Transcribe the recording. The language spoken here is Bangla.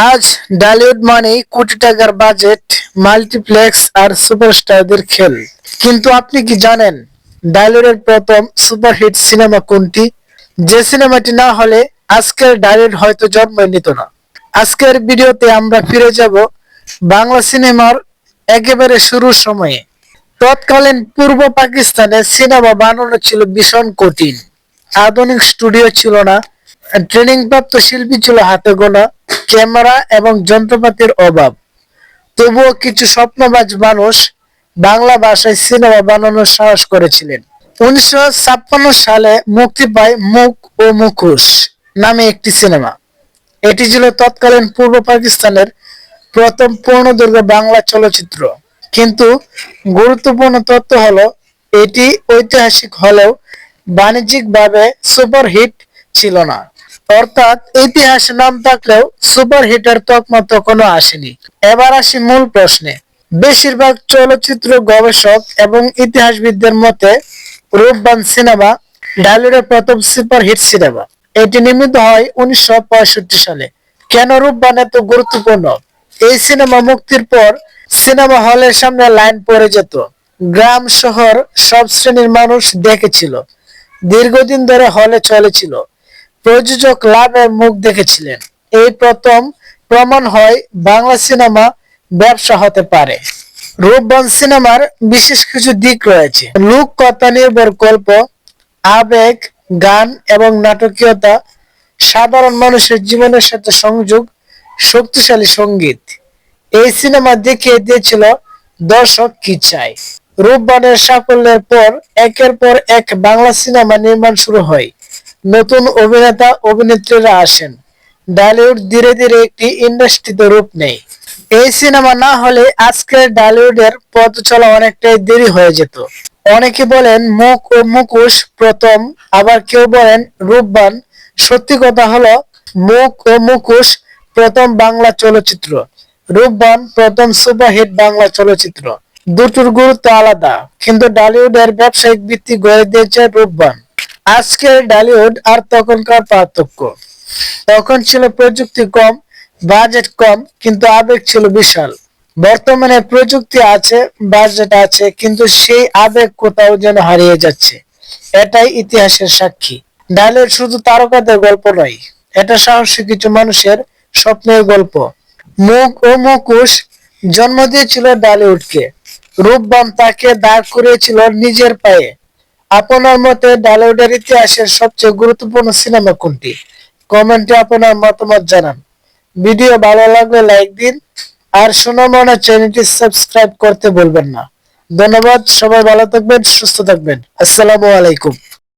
আজ ডালিউড মানেই কোটি টাকার বাজেট, মাল্টিপ্লেক্স আর সুপারস্টারদের খেল। কিন্তু আপনি কি জানেন ডালিউডের প্রথম সুপারহিট সিনেমা কোনটি? যে সিনেমাটি না হলে আজকের ডালিউড হয়তো জন্মই নিত না। আজকের ভিডিওতে আমরা ফিরে যাব বাংলা সিনেমার একেবারে শুরুর সময়ে। তৎকালীন পূর্ব পাকিস্তানে সিনেমা বানানো ছিল ভীষণ কঠিন। আধুনিক স্টুডিও ছিল না, ট্রেনিং প্রাপ্ত শিল্পী ছিল হাতে গোনা, ক্যামেরা এবং যন্ত্রপাতির অভাব। তবুও কিছু স্বপ্নবাজ মানুষ বাংলা ভাষায় সিনেমা বানানোর সাহস করেছিলেন। 1956 সালে মুক্তি পায় মুখ ও মুখোশ নামে একটি সিনেমা। এটি ছিল তৎকালীন পূর্ব পাকিস্তানের প্রথম পূর্ণদৈর্ঘ্য বাংলা চলচ্চিত্র। কিন্তু গুরুত্বপূর্ণ তথ্য হলো এটি ঐতিহাসিক হলেও বাণিজ্যিকভাবে সুপারহিট ছিল না। অর্থাৎ ইতিহাসে নাম থাকলেও সুপারহিটের তকমা তখনও আসেনি। এবার আসি মূল প্রশ্নে। বেশিরভাগ চলচ্চিত্র গবেষক এবং ইতিহাসবিদদের মতে রূপবান সিনেমা ঢালিউডের প্রথম সুপারহিট সিনেমা। এটি নির্মিত হয় 1965 সালে। কেন রূপবান এত গুরুত্বপূর্ণ? এই সিনেমা মুক্তির পর সিনেমা হলের সামনে লাইন পড়ে যেত। গ্রাম শহর সব শ্রেণীর মানুষ দেখেছিল। দীর্ঘদিন ধরে হলে চলেছিল। প্রযোজক লাভের মুখ দেখেছিলেন। এই প্রথম প্রমাণ হয় বাংলা সিনেমা ব্যবসা হতে পারে। রূপবান সিনেমার বিশেষ কিছু দিক রয়েছে। লোককথা নির্ভর গল্প, আবেগ, গান এবং নাটকীয়তা, সাধারণ মানুষের জীবনের সাথে সংযোগ, শক্তিশালী সঙ্গীত। এই সিনেমা দেখিয়ে দিয়েছিল দর্শক কি চায়। রূপবানের সাফল্যের পর একের পর এক বাংলা সিনেমা নির্মাণ শুরু হয়। নতুন অভিনেতা অভিনেত্রীরা আসেন। ডালিউড ধীরে ধীরে একটি ইন্ডাস্ট্রিতে রূপ নেয়। এই সিনেমা না হলে আজকের ডালিউডের পথ চলা অনেকটাই দেরি হয়ে যেত। অনেকে বলেন মুখ ও মুখোশ প্রথম, আবার কেউ বলেন রূপবান। সত্যি কথা হলো মুখ ও মুখোশ প্রথম বাংলা চলচ্চিত্র, রূপবান প্রথম সুপারহিট বাংলা চলচ্চিত্র। দুটোর গুরুত্ব আলাদা, কিন্তু ডালিউডের ব্যবসায়িক ভিত্তি গড়ে দিয়েছে রূপবান। আজকের ডালিউড আর তখনকার পার্থক্য। তখন ছিল প্রযুক্তি কম, বাজেট কম, কিন্তু আবেগ ছিল বিশাল। বর্তমানে প্রযুক্তি আছে, বাজেট আছে, কিন্তু সেই আবেগ কোথাও যেন হারিয়ে যাচ্ছে। এটাই ইতিহাসের সাক্ষী। ডালিউড শুধু তারকাদের গল্প নয়, এটা সাহসী কিছু মানুষের স্বপ্নের গল্প। মুখ ও মুখোশ জন্ম দিয়েছিল ডালিউডকে। রূপবান তাকে দাঁড় করিয়েছিল নিজের পায়ে। আপনার মতে ডালিউডের ইতিহাসের সবচেয়ে গুরুত্বপূর্ণ সিনেমা কোনটি? কমেন্টে আপনার মতামত জানান। ভিডিও ভালো লাগলে লাইক দিন আর সোনামনা চ্যানেলটি সাবস্ক্রাইব করতে ভুলবেন না। ধন্যবাদ। সবাই ভালো থাকবেন, সুস্থ থাকবেন। আসসালামু আলাইকুম।